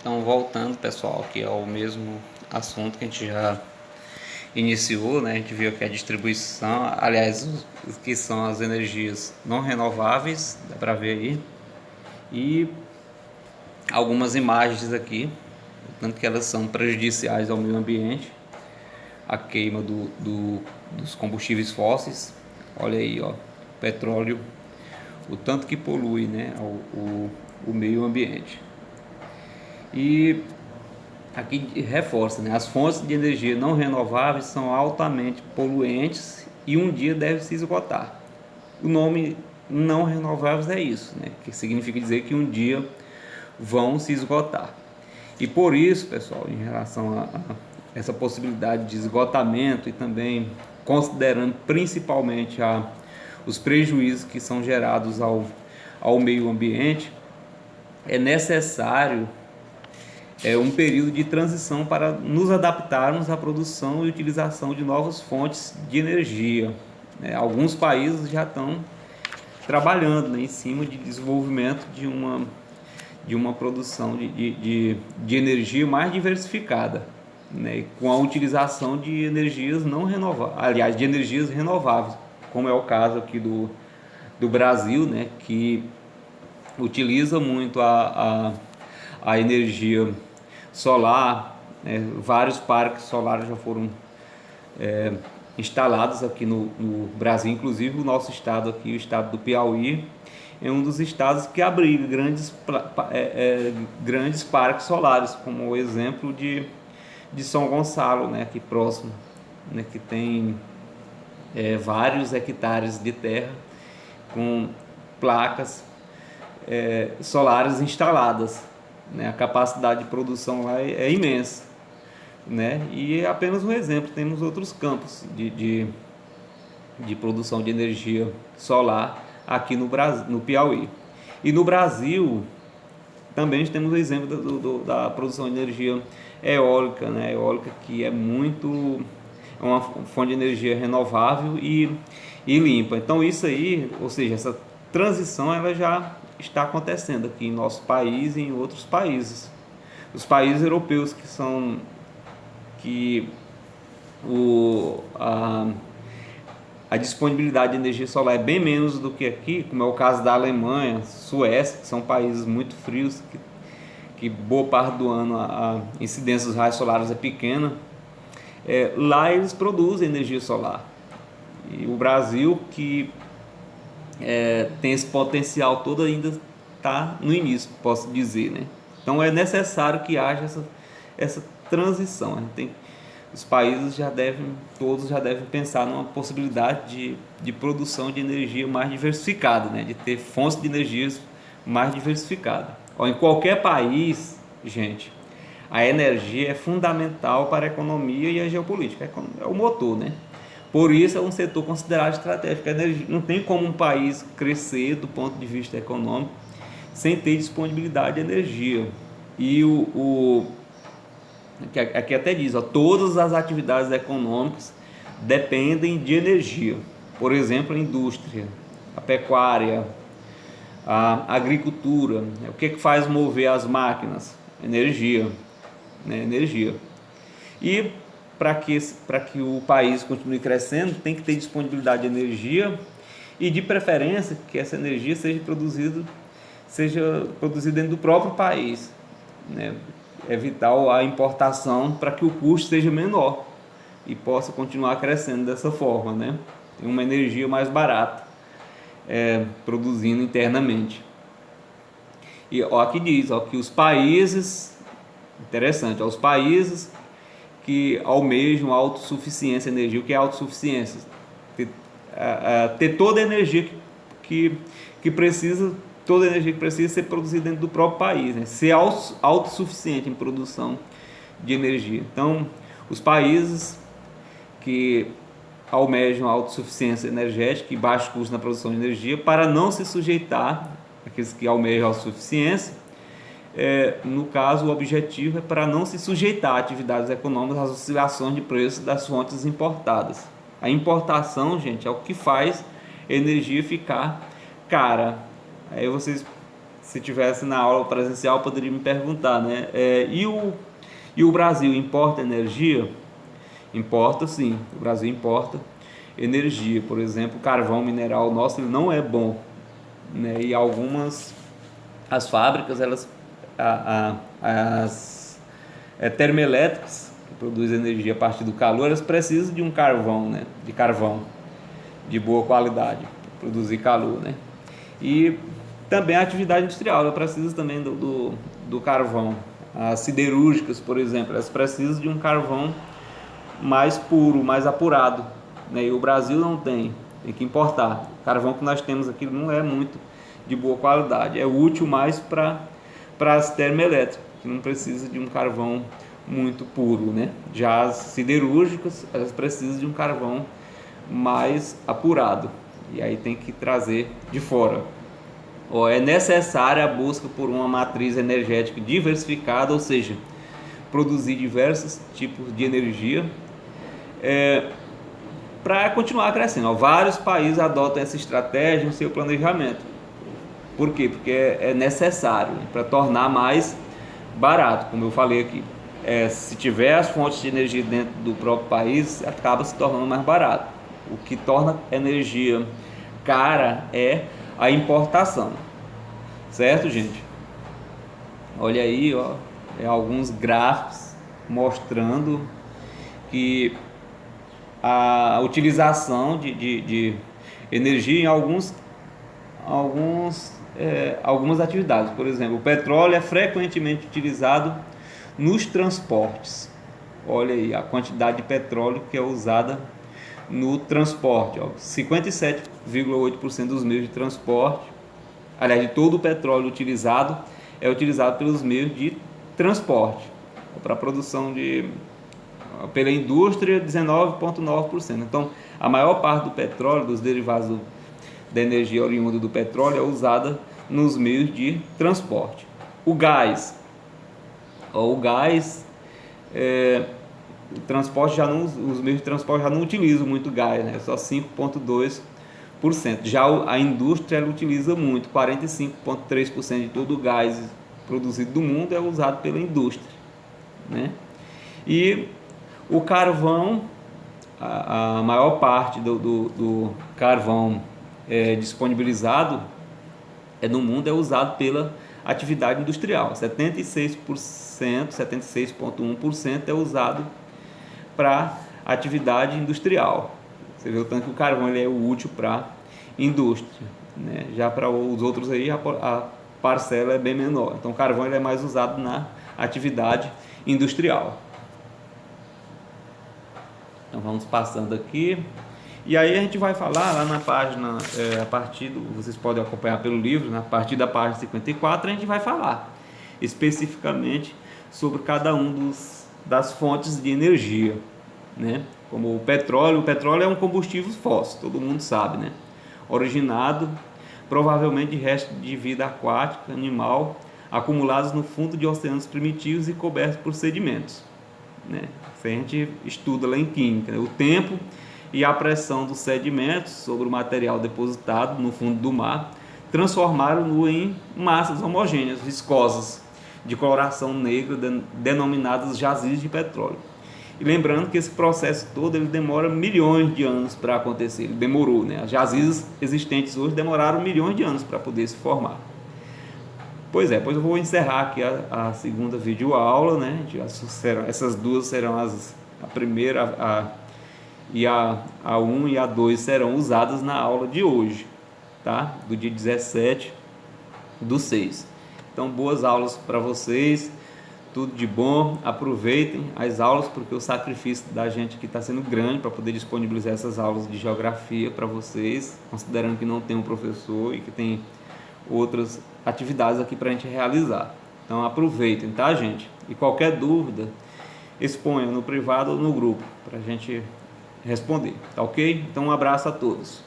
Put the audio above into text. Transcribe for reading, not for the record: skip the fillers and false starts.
Então, voltando, pessoal, que é o mesmo assunto que a gente já iniciou, né? A gente viu que a distribuição, aliás, os que são as energias não renováveis, dá para ver aí, e algumas imagens aqui, tanto que elas são prejudiciais ao meio ambiente, a queima dos combustíveis fósseis. Olha aí, ó, petróleo, o tanto que polui, né, o meio ambiente. E aqui reforça, né, as fontes de energia não renováveis são altamente poluentes e um dia devem se esgotar. O nome não renováveis é isso, né, que significa dizer que um dia vão se esgotar. E por isso, pessoal, em relação a essa possibilidade de esgotamento e também considerando principalmente os prejuízos que são gerados ao meio ambiente, é necessário um período de transição para nos adaptarmos à produção e utilização de novas fontes de energia. Alguns países já estão trabalhando, né, em cima de desenvolvimento de uma produção de energia mais diversificada, né, com a utilização de energias não renováveis, aliás, de energias renováveis, como é o caso aqui do Brasil, né, que utiliza muito a energia solar, né, vários parques solares já foram instalados aqui no Brasil, inclusive o nosso estado aqui, o estado do Piauí, é um dos estados que abriga grandes parques solares, como o exemplo de São Gonçalo, né, aqui próximo, né, que tem vários hectares de terra com placas solares instaladas, né, a capacidade de produção lá é imensa, né, e é apenas um exemplo, temos outros campos de produção de energia solar aqui no Brasil, no Piauí. E no Brasil também temos o exemplo da produção de energia eólica, né? Eólica que é uma fonte de energia renovável e limpa. Então isso aí, ou seja, essa transição ela já está acontecendo aqui em nosso país e em outros países. Os países europeus que a disponibilidade de energia solar é bem menos do que aqui, como é o caso da Alemanha, Suécia, que são países muito frios, que boa parte do ano a incidência dos raios solares é pequena. Lá eles produzem energia solar. E o Brasil, que tem esse potencial todo, ainda está no início, posso dizer, né? Então é necessário que haja essa transição. A gente tem os países todos já devem pensar numa possibilidade de produção de energia mais diversificada, né? De ter fontes de energias mais diversificadas. Em qualquer país, gente, a energia é fundamental para a economia e a geopolítica, é o motor, né? Por isso é um setor considerado estratégico. A energia, não tem como um país crescer do ponto de vista econômico sem ter disponibilidade de energia. E aqui até diz, todas as atividades econômicas dependem de energia. Por exemplo, a indústria, a pecuária, a agricultura. O que faz mover as máquinas? Energia, né? Energia. E para que o país continue crescendo, tem que ter disponibilidade de energia e, de preferência, que essa energia seja produzida dentro do próprio país, né? Evitar a importação para que o custo seja menor e possa continuar crescendo dessa forma, né? Tem uma energia mais barata produzindo internamente. E aqui diz que os países, interessante, os países que almejam a autossuficiência em energia. O que é autossuficiência? Ter toda a energia que precisa, toda a energia que precisa ser produzida dentro do próprio país, né? Ser autossuficiente em produção de energia. Então, os países que almejam a autossuficiência energética e baixo custo na produção de energia, para não se sujeitar, aqueles que almejam a autossuficiência, no caso, o objetivo é para não se sujeitar a atividades econômicas às oscilações de preço das fontes importadas. A importação, gente, é o que faz a energia ficar cara. Aí vocês se tivesse na aula presencial poderia me perguntar, né? E o Brasil importa energia? Importa sim, o Brasil importa energia. Por exemplo, o carvão mineral nosso ele não é bom, né? E as fábricas, as termoelétricas que produzem energia a partir do calor, elas precisam de um carvão, né? De carvão de boa qualidade para produzir calor, né? E também a atividade industrial, ela precisa também do carvão. As siderúrgicas, por exemplo, elas precisam de um carvão mais puro, mais apurado, né? E o Brasil não tem que importar. O carvão que nós temos aqui não é muito de boa qualidade, é útil mais para as termoelétricas, que não precisa de um carvão muito puro, né? Já as siderúrgicas, elas precisam de um carvão mais apurado, e aí tem que trazer de fora. É necessária a busca por uma matriz energética diversificada, ou seja, produzir diversos tipos de energia para continuar crescendo. Vários países adotam essa estratégia no seu planejamento. Por quê? Porque é necessário, para tornar mais barato, como eu falei aqui. Se tiver as fontes de energia dentro do próprio país, acaba se tornando mais barato. O que torna energia cara é a importação, certo, gente? Olha aí, ó, alguns gráficos mostrando que a utilização de energia em algumas atividades. Por exemplo, o petróleo é frequentemente utilizado nos transportes. Olha aí a quantidade de petróleo que é usada no transporte. 57,8% dos meios de transporte, aliás, de todo o petróleo utilizado, é utilizado pelos meios de transporte. Para a produção pela indústria, 19,9%. Então, a maior parte do petróleo, dos derivados da energia oriunda do petróleo, é usada nos meios de transporte. O gás. O transporte os meios de transporte já não utilizam muito gás, né? Só 5,2%. Já a indústria ela utiliza muito, 45,3% de todo o gás produzido do mundo é usado pela indústria, né? E o carvão, a maior parte do carvão disponibilizado no mundo é usado pela atividade industrial. 76%, 76,1% é usado para atividade industrial. Você vê o tanto que o carvão ele é útil para indústria, né? Já para os outros aí a parcela é bem menor. Então o carvão ele é mais usado na atividade industrial. Então vamos passando aqui. E aí a gente vai falar lá na página, vocês podem acompanhar pelo livro, a partir da página 54, a gente vai falar especificamente sobre cada das fontes de energia, né? Como o petróleo é um combustível fóssil, todo mundo sabe, né? Originado provavelmente de restos de vida aquática, animal, acumulados no fundo de oceanos primitivos e cobertos por sedimentos, né? Isso a gente estuda lá em química, né? O tempo e a pressão dos sedimentos sobre o material depositado no fundo do mar transformaram-no em massas homogêneas, viscosas, de coloração negra, denominadas jazigos de petróleo. E lembrando que esse processo todo ele demora milhões de anos para acontecer. Ele demorou, né? As jazidas existentes hoje demoraram milhões de anos para poder se formar. Pois eu vou encerrar aqui a segunda videoaula, né? Essas duas serão a primeira, e a 1 e a 2 serão usadas na aula de hoje, tá? Do dia 17/6. Então, boas aulas para vocês, tudo de bom, aproveitem as aulas, porque o sacrifício da gente aqui está sendo grande para poder disponibilizar essas aulas de geografia para vocês, considerando que não tem um professor e que tem outras atividades aqui para a gente realizar. Então, aproveitem, tá, gente? E qualquer dúvida, exponha no privado ou no grupo, para a gente responder, tá ok? Então um abraço a todos.